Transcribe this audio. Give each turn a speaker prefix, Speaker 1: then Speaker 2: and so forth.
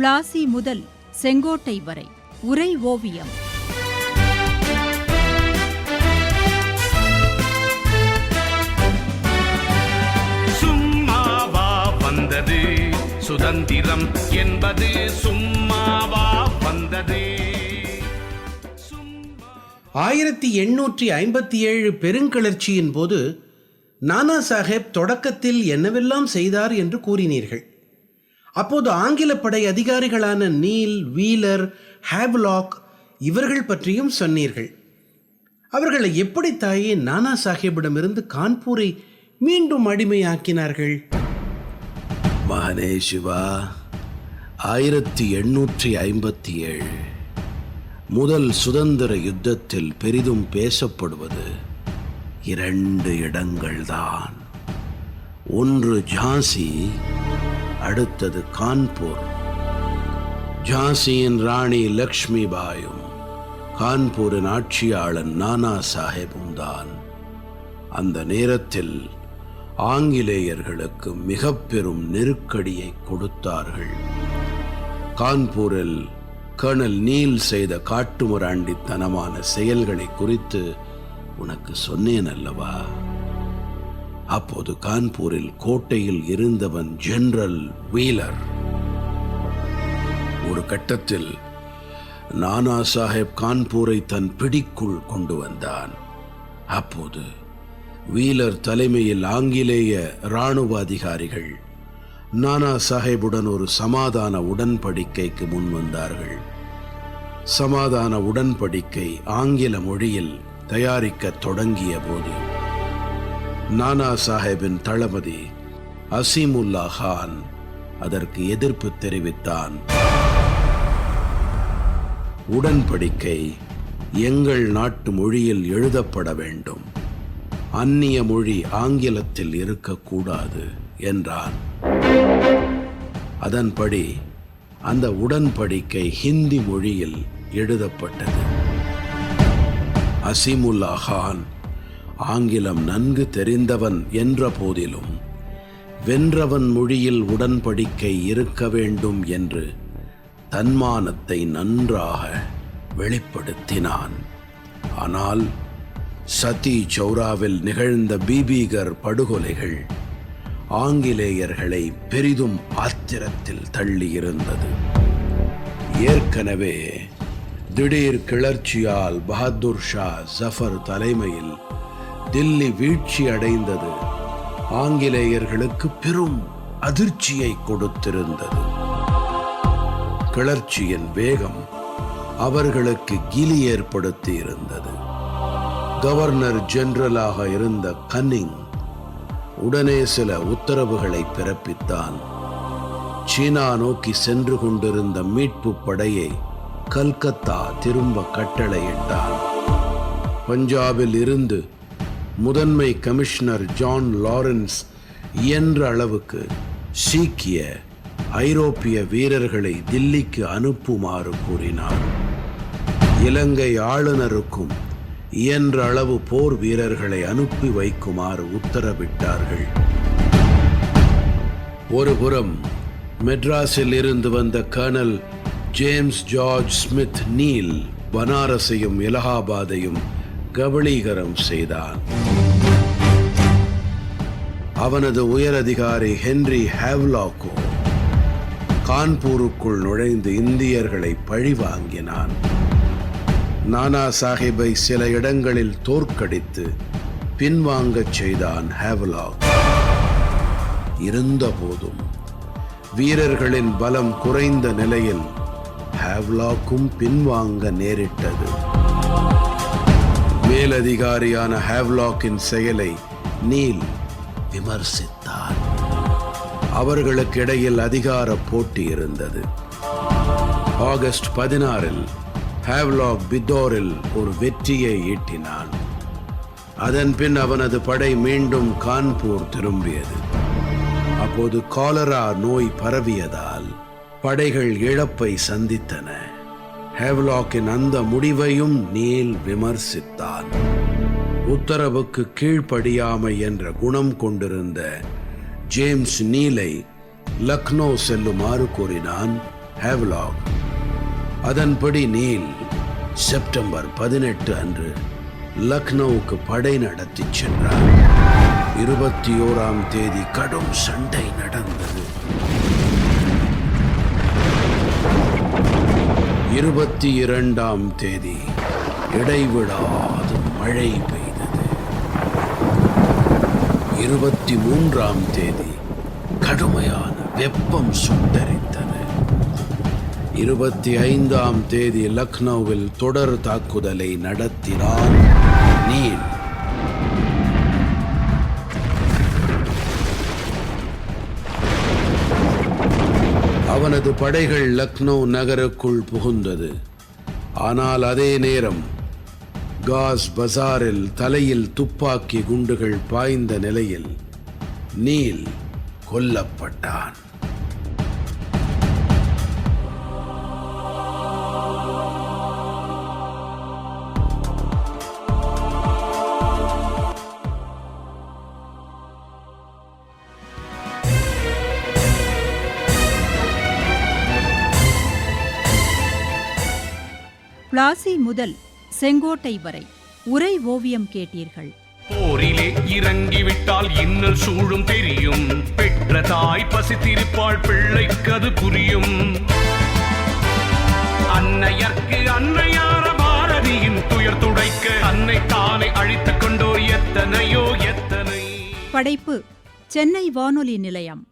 Speaker 1: பிளாசி முதல் செங்கோட்டை வரை உரை ஓவியம்.
Speaker 2: சும்மாவா வந்தது சுதந்திரம் என்பது, சும்மாவா வந்தது.
Speaker 3: 1857 பெருங்கிளர்ச்சியின் போது நானா சாஹேப் தொடக்கத்தில் என்னவெல்லாம் செய்தார் என்று கூறினீர்கள். அப்போது ஆங்கில படை அதிகாரிகளான நீல், வீலர், ஹேவ்லாக் இவர்கள் பற்றியும் சொன்னீர்கள். அவர்களை எப்படி தாயே நானா சாஹேப்பிடமிருந்து கான்பூரை மீண்டும் அடிமையாக்கினார்கள்?
Speaker 4: மகனே சிவா, 1857 முதல் சுதந்திர யுத்தத்தில் பெரிதும் பேசப்படுவது 2 இடங்கள்தான். ஒன்று ஜான்சி, அடுத்தது கான்பூர். ஜான்சியின் ராணி லக்ஷ்மி பாயும் கான்பூரின் ஆட்சியாளன் நானா சாஹேப்பும் தான். அந்த நேரத்தில் ஆங்கிலேயர்களுக்கு மிக பெரும் நெருக்கடியை கொடுத்தார்கள். கான்பூரில் கர்னல் நீல் செய்த காட்டுமிராண்டித்தனமான செயல்களை குறித்து உனக்கு சொன்னேன் அல்லவா? அப்போது கான்பூரில் கோட்டையில் இருந்தவன் ஜெனரல் வீலர். ஒரு கட்டத்தில் நானா சாஹேப் கான்பூரை தன் பிடிக்குள் கொண்டு வந்தான். அப்போது வீலர் தலைமையில் ஆங்கிலேய இராணுவ அதிகாரிகள் நானா சாஹேபுடன் ஒரு சமாதான உடன்படிக்கைக்கு முன் வந்தார்கள். சமாதான உடன்படிக்கை ஆங்கில மொழியில் தயாரிக்க தொடங்கிய போது நானா சாஹேபின் தளபதி அசீமுல்லா கான் அதற்கு எதிர்ப்பு தெரிவித்தான். உடன்படிக்கை எங்கள் நாட்டு மொழியில் எழுதப்பட வேண்டும், அந்நிய மொழி ஆங்கிலத்தில் இருக்கக்கூடாது என்றான். அதன்படி அந்த உடன்படிக்கை ஹிந்தி மொழியில் எழுதப்பட்டது. அசீமுல்லா கான் ஆங்கிலம் நன்கு தெரிந்தவன் என்ற போதிலும் வென்றவன் மொழியில் உடன்படிக்கை இருக்க வேண்டும் என்று தன்மானத்தை நன்றாக வெளிப்படுத்தினான். ஆனால் சதி சௌராவில் நிகழ்ந்த பீபீகர் படுகொலைகள் ஆங்கிலேயர்களை பெரிதும் ஆத்திரத்தில் தள்ளியிருந்தது. ஏற்கனவே திடீர் கிளர்ச்சியால் பஹாதுர் ஷா ஜஃபர் தலைமையில் தில்லி வீழ்ச்சி அடைந்தது ஆங்கிலேயர்களுக்கு பெரும் அதிர்ச்சியை கொடுத்திருந்தது. கிளர்ச்சியின் வேகம் அவர்களுக்கு கிலி ஏற்படுத்தி இருந்தது. கவர்னர் ஜெனரலாக இருந்த கன்னிங் உடனே சில உத்தரவுகளை பிறப்பித்தான். சீனா நோக்கி சென்று கொண்டிருந்த மீட்பு படையை கல்கத்தா திரும்ப கட்டளையிட்டான். பஞ்சாபில் இருந்து முதன்மை கமிஷனர் ஜான் லாரன்ஸ் இயன்ற அளவுக்கு சீக்கிய ஐரோப்பிய வீரர்களை தில்லிக்கு அனுப்புமாறு கூறினார். இலங்கை ஆளுநருக்கும் இயன்ற அளவு போர் வீரர்களை அனுப்பி வைக்குமாறு உத்தரவிட்டார்கள். ஒருபுறம் மெட்ராஸில் இருந்து வந்த colonel James George Smith Neill பனாரஸையும் இலகாபாதையும் கபளீகரம் செய்தான். அவனது உயரதிகாரி ஹென்றி ஹேவ்லாக்கோ கான்பூருக்குள் நுழைந்து இந்தியர்களை பழிவாங்கினான். நானா சாஹிப்பை சில இடங்களில் தோற்கடித்து பின்வாங்கச் செய்தான் ஹேவ்லாக். இருந்தபோதும் வீரர்களின் பலம் குறைந்த நிலையில் ஹேவ்லாக்கும் பின்வாங்க நேரிட்டது. மேலதிகாரியான ஹேவ்லாக்கின் செயலை நீல் விமர்சித்தார். அவர்களுக்கு இடையில் அதிகார போட்டி இருந்தது. ஆகஸ்ட் 16 ஹேவ்லாக் பித்தோரில் ஒரு வெற்றியை ஈட்டினான். அதன் பின் அவனது படை மீண்டும் கான்பூர் திரும்பியது. அப்போது காலரா நோய் பரவியதால் படைகள் இழப்பை சந்தித்தன. ஹேவ்லாக்கின் அந்த முடிவையும் நீல் விமர்சித்தான். உத்தரவுக்கு கீழ்ப்படியாமை என்ற குணம் கொண்டிருந்த ஜேம்ஸ் நீலை லக்னோ செல்லுமாறு கூறினான். ஹேவ்லாக். அதன்படி நீல் செப்டம்பர் 18 அன்று லக்னோவுக்கு படை நடத்திச் சென்றார். 21ஆம் தேதி கடும் சண்டை நடந்தது. 22ஆம் தேதி இடைவிடாது மழை பெய்தது. 23ஆம் தேதி கடுமையான வெப்பம் சுட்டரித்தது. 25ஆம் தேதி லக்னோவில் தொடர் தாக்குதலை நடத்தினார் நீல். அவனது படைகள் லக்னோ நகருக்குள் புகுந்தது. ஆனால் அதே நேரம் காஸ் பசாரில் தலையில் துப்பாக்கி குண்டுகள் பாய்ந்த நிலையில் நீல் கொல்லப்பட்டான்.
Speaker 1: பிளாசி முதல் செங்கோட்டை வரை உரை ஓவியம் கேட்டீர்கள்.
Speaker 2: போரிலே இறங்கிவிட்டால் இன்னல் சூழும் தெரியும். பெற்ற தாய் பசித்திருப்பாள், பிள்ளைக்கது புரியும். அன்னையர்க்கு அன்னையார பாரதியின் துயர் துடைக்க அன்னை தானை அழித்துக் கொண்டோர் எத்தனையோ எத்தனை.
Speaker 1: படைப்பு சென்னை வானொலி நிலையம்.